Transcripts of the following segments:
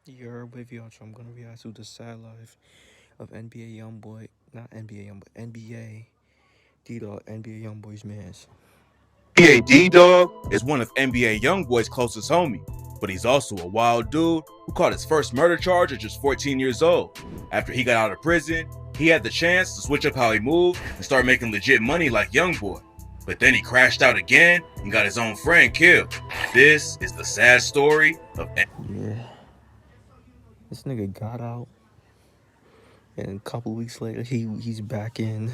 You're with you, so I'm gonna react to the sad life of NBA YoungBoy, not NBA YoungBoy, NBA D-Dog, NBA YoungBoy's mans. NBA D-Dawg is one of NBA YoungBoy's closest homies, but he's also a wild dude who caught his first murder charge at just 14 years old. After he got out of prison, he had the chance to switch up how he moved and start making legit money like YoungBoy. But then he crashed out again and got his own friend killed. This is the sad story of Yeah, this nigga got out, and a couple weeks later, he's back in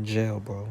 jail, bro.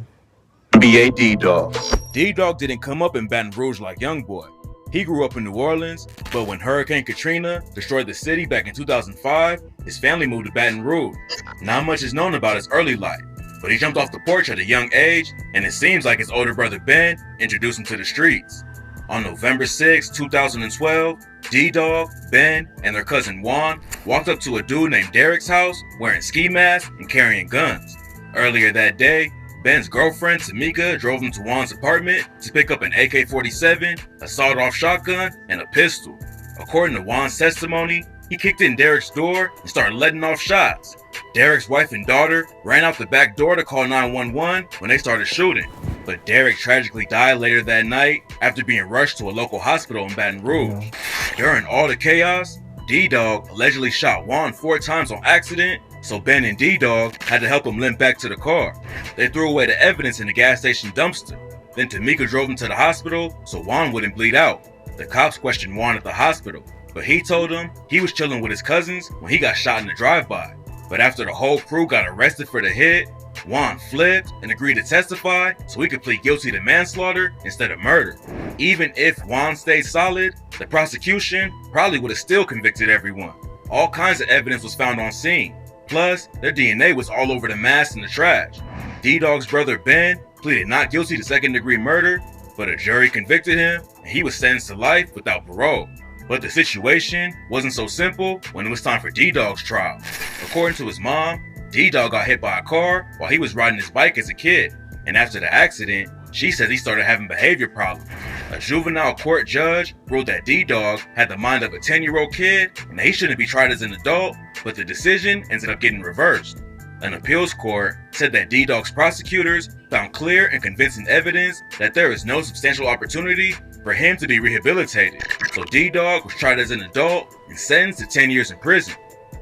NBA D-Dawg. D-Dawg didn't come up in Baton Rouge like YoungBoy. He grew up in New Orleans, but when Hurricane Katrina destroyed the city back in 2005, his family moved to Baton Rouge. Not much is known about his early life, but he jumped off the porch at a young age, and it seems like his older brother Ben introduced him to the streets. On November 6, 2012, D-Dawg, Ben, and their cousin Juan walked up to a dude named Derek's house wearing ski masks and carrying guns. Earlier that day, Ben's girlfriend, Tamika, drove him to Juan's apartment to pick up an AK-47, a sawed-off shotgun, and a pistol. According to Juan's testimony, he kicked in Derek's door and started letting off shots. Derek's wife and daughter ran out the back door to call 911 when they started shooting. But Derek tragically died later that night after being rushed to a local hospital in Baton Rouge. During all the chaos, D-Dawg allegedly shot Juan 4 times on accident, so Ben and D-Dawg had to help him limp back to the car. They threw away the evidence in the gas station dumpster. Then Tamika drove him to the hospital so Juan wouldn't bleed out. The cops questioned Juan at the hospital, but he told them he was chilling with his cousins when he got shot in the drive-by. But after the whole crew got arrested for the hit, Juan flipped and agreed to testify so he could plead guilty to manslaughter instead of murder. Even if Juan stayed solid, the prosecution probably would have still convicted everyone. All kinds of evidence was found on scene. Plus, their DNA was all over the mask and the trash. D-Dawg's brother Ben pleaded not guilty to second-degree murder, but a jury convicted him and he was sentenced to life without parole. But the situation wasn't so simple when it was time for D-Dawg's trial. According to his mom, D-Dawg got hit by a car while he was riding his bike as a kid, and after the accident, she says he started having behavior problems. A juvenile court judge ruled that D-Dawg had the mind of a 10-year-old kid and that he shouldn't be tried as an adult, but the decision ended up getting reversed. An appeals court said that D-Dawg's prosecutors found clear and convincing evidence that there is no substantial opportunity for him to be rehabilitated, so D-Dawg was tried as an adult and sentenced to 10 years in prison.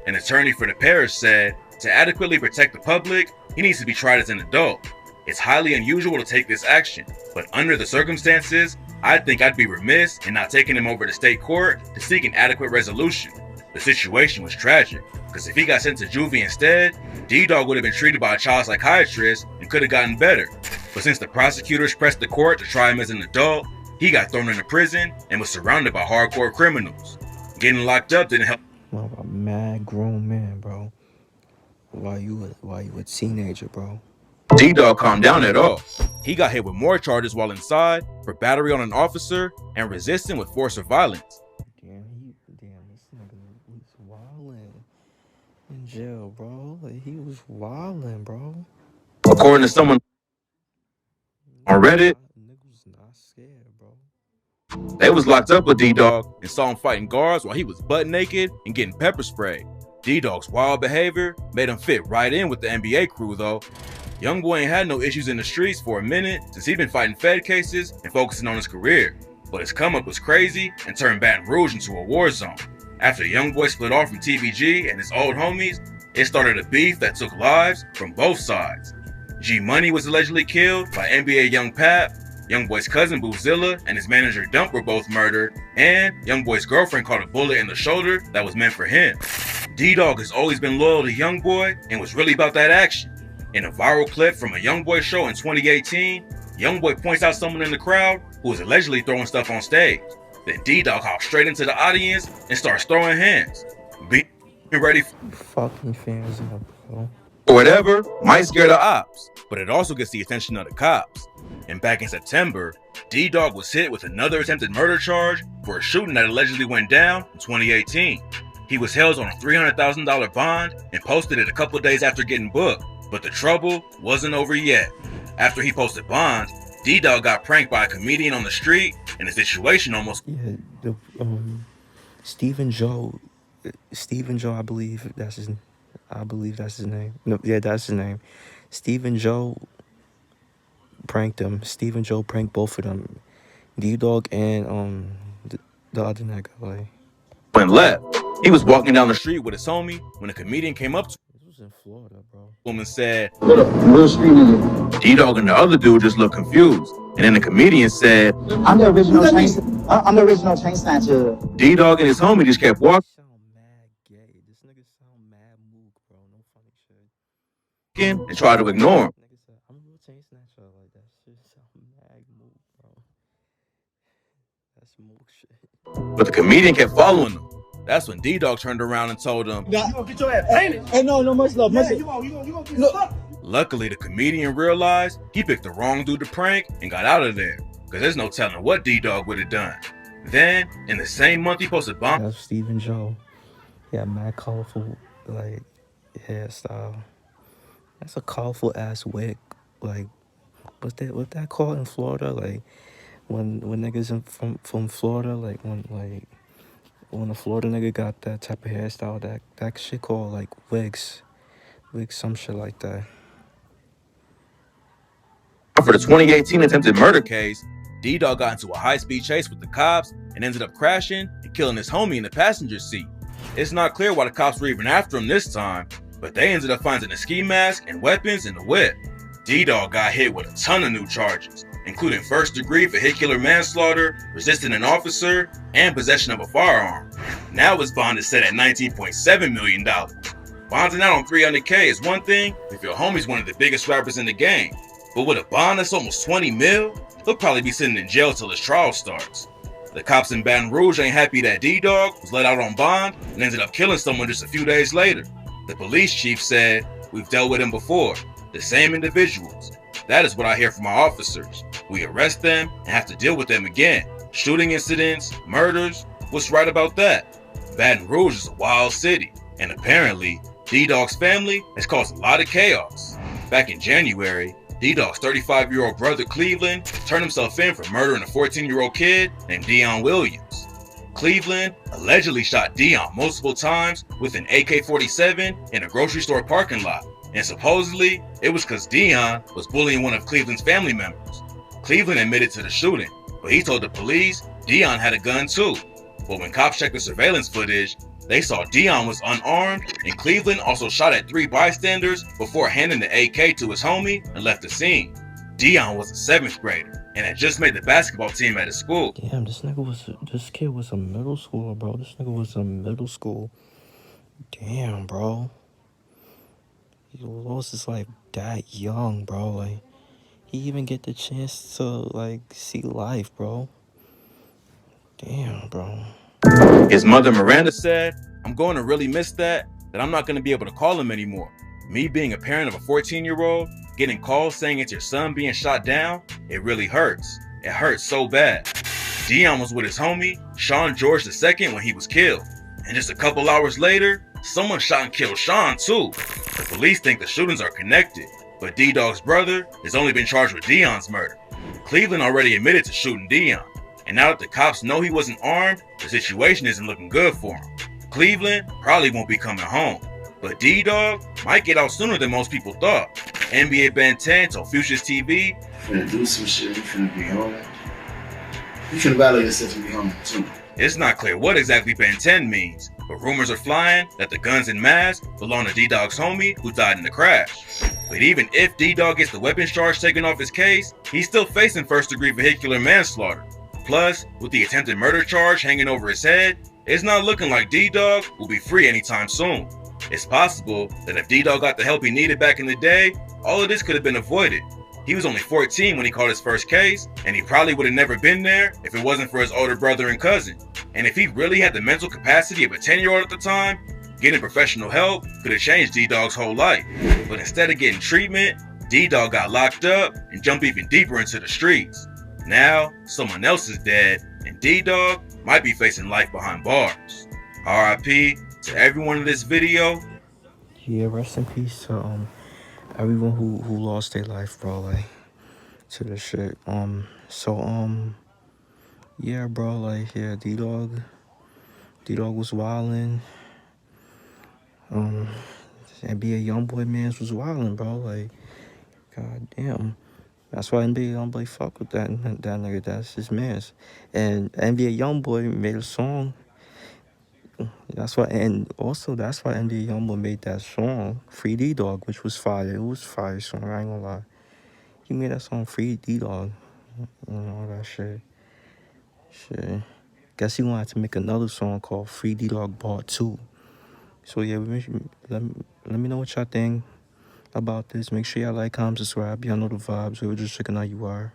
An attorney for the parish said, to adequately protect the public, he needs to be tried as an adult. It's highly unusual to take this action, but under the circumstances, I think I'd be remiss in not taking him over to state court to seek an adequate resolution. The situation was tragic, because if he got sent to juvie instead, D-Dawg would have been treated by a child psychiatrist and could have gotten better. But since the prosecutors pressed the court to try him as an adult, he got thrown into prison and was surrounded by hardcore criminals. Getting locked up didn't help. Well, a mad grown man, bro. Why you a teenager, bro? D-Dawg calmed down at all. He got hit with more charges while inside for battery on an officer and resisting with force or violence. Damn, this nigga was wildin' in jail, bro. Like, he was wildin', bro. According to someone on Reddit, Niggas not scared, bro. they was locked up with D-Dawg and saw him fighting guards while he was butt naked and getting pepper sprayed. D-Dawg's wild behavior made him fit right in with the NBA crew though. YoungBoy ain't had no issues in the streets for a minute since he'd been fighting Fed cases and focusing on his career. But his come up was crazy and turned Baton Rouge into a war zone. After YoungBoy split off from TVG and his old homies, it started a beef that took lives from both sides. G Money was allegedly killed by NBA Young Pap, YoungBoy's cousin Boozilla and his manager Dump were both murdered, and YoungBoy's girlfriend caught a bullet in the shoulder that was meant for him. D-Dawg has always been loyal to YoungBoy and was really about that action. In a viral clip from a YoungBoy show in 2018, YoungBoy points out someone in the crowd who was allegedly throwing stuff on stage. Then D-Dawg hops straight into the audience and starts throwing hands. Be ready Fucking fans up, bro. or whatever might scare the ops, but it also gets the attention of the cops. And back in September, D-Dawg was hit with another attempted murder charge for a shooting that allegedly went down in 2018. He was held on a $300,000 bond and posted it a couple days after getting booked. But the trouble wasn't over yet. After he posted bond, D-Dawg got pranked by a comedian on the street and the situation almost... Yeah, Stephen Joe. Stephen Joe, I believe that's his. I believe that's his name. No, yeah, that's his name. Stephen Joe pranked him. Stephen Joe pranked both of them. DDAWG and the other nigga. Like, Went left. He was walking down the street with his homie when a comedian came up to this was in Florida, bro. him and said, D-Dog and the other dude just looked confused. And then the comedian said, I'm the original chain snatcher. D-Dog and his homie just kept walking Sound mad gay. This nigga sound mad mook, bro. No funny shit. and tried to ignore him. Nigga said, I'm a real chain snatcher. Like, that shit sound mad mook, bro. That's mook shit. But the comedian kept following him. That's when D-Dog turned around and told him, you gonna get your ass painted. Hey, no, much love. Yeah, you gonna get stuck. Luckily, the comedian realized he picked the wrong dude to prank and got out of there, because there's no telling what D-Dog would have done. Then, in the same month, he posted bomb. That's Stephen Joe. Yeah, mad colorful, like, hairstyle. That's a colorful ass wig. Like, what's that called in Florida? Like, when niggas from Florida, like when a Florida nigga got that type of hairstyle, that shit called like wigs, some shit like that. For the 2018 attempted murder case, D-Dog got into a high-speed chase with the cops and ended up crashing and killing his homie in the passenger seat. It's not clear why the cops were even after him this time, but they ended up finding a ski mask and weapons in the whip. D-Dog got hit with a ton of new charges, including first-degree vehicular manslaughter, resisting an officer, and possession of a firearm. Now his bond is set at $19.7 million. Bonding out on $300K is one thing if your homie's one of the biggest rappers in the game, but with a bond that's almost $20 million, he'll probably be sitting in jail till his trial starts. The cops in Baton Rouge ain't happy that D-Dog was let out on bond and ended up killing someone just a few days later. The police chief said, "We've dealt with him before, the same individuals. That is what I hear from our officers. We arrest them and have to deal with them again. Shooting incidents, murders, what's right about that?" Baton Rouge is a wild city, and apparently, D-Dog's family has caused a lot of chaos. Back in January, D-Dog's 35-year-old brother Cleveland turned himself in for murdering a 14-year-old kid named Dion Williams. Cleveland allegedly shot Dion multiple times with an AK-47 in a grocery store parking lot, and supposedly it was because Dion was bullying one of Cleveland's family members. Cleveland admitted to the shooting, but he told the police Dion had a gun too. But when cops checked the surveillance footage, they saw Dion was unarmed, and Cleveland also shot at 3 bystanders before handing the AK to his homie and left the scene. Dion was a 7th grader and had just made the basketball team at his school. Damn, this kid was a middle schooler, bro. This nigga was in middle school. Damn, bro. He lost his life that young, bro. Like, he even get the chance to like see life, bro. Damn, bro. His mother Miranda said, "I'm going to really miss that I'm not going to be able to call him anymore. Me being a parent of a 14-year-old, getting calls saying it's your son being shot down, it really hurts. It hurts so bad." Dion was with his homie, Sean George II, when he was killed. And just a couple hours later, someone shot and killed Sean too. The police think the shootings are connected, but D-Dog's brother has only been charged with Dion's murder. Cleveland already admitted to shooting Dion, and now that the cops know he wasn't armed, the situation isn't looking good for him. Cleveland probably won't be coming home, but D-Dog might get out sooner than most people thought. NBA Ben 10 told Futures TV, "Finna do some shit, you finna be home. You finna violate yourself and be home too." It's not clear what exactly Ben 10 means, but rumors are flying that the guns and mask belong to D-Dog's homie who died in the crash. But even if D-Dog gets the weapons charge taken off his case, he's still facing first-degree vehicular manslaughter. Plus, with the attempted murder charge hanging over his head, it's not looking like D-Dog will be free anytime soon. It's possible that if D-Dog got the help he needed back in the day, all of this could have been avoided. He was only 14 when he caught his first case, and he probably would have never been there if it wasn't for his older brother and cousin. And if he really had the mental capacity of a 10-year-old at the time, getting professional help could have changed D-Dog's whole life. But instead of getting treatment, D-Dog got locked up and jumped even deeper into the streets. Now, someone else is dead, and D-Dog might be facing life behind bars. RIP to everyone in this video. Yeah, rest in peace to everyone who lost their life, bro, like, to this shit. Yeah, bro, like, yeah, D-Dog, D-Dawg was wildin'. NBA YoungBoy mans was wildin', bro. Like, god damn. That's why NBA YoungBoy fuck with that nigga. That's his mans. And NBA YoungBoy made a song. That's why NBA YoungBoy made that song, Free D-Dawg, which was fire. It was a fire song, I ain't gonna lie. He made that song, Free D-Dawg. All that shit. Guess he wanted to make another song called Free D-Dawg Part 2. So yeah, let me know what y'all think about this. Make sure y'all like, comment, subscribe. Y'all know the vibes. We were just checking out you are.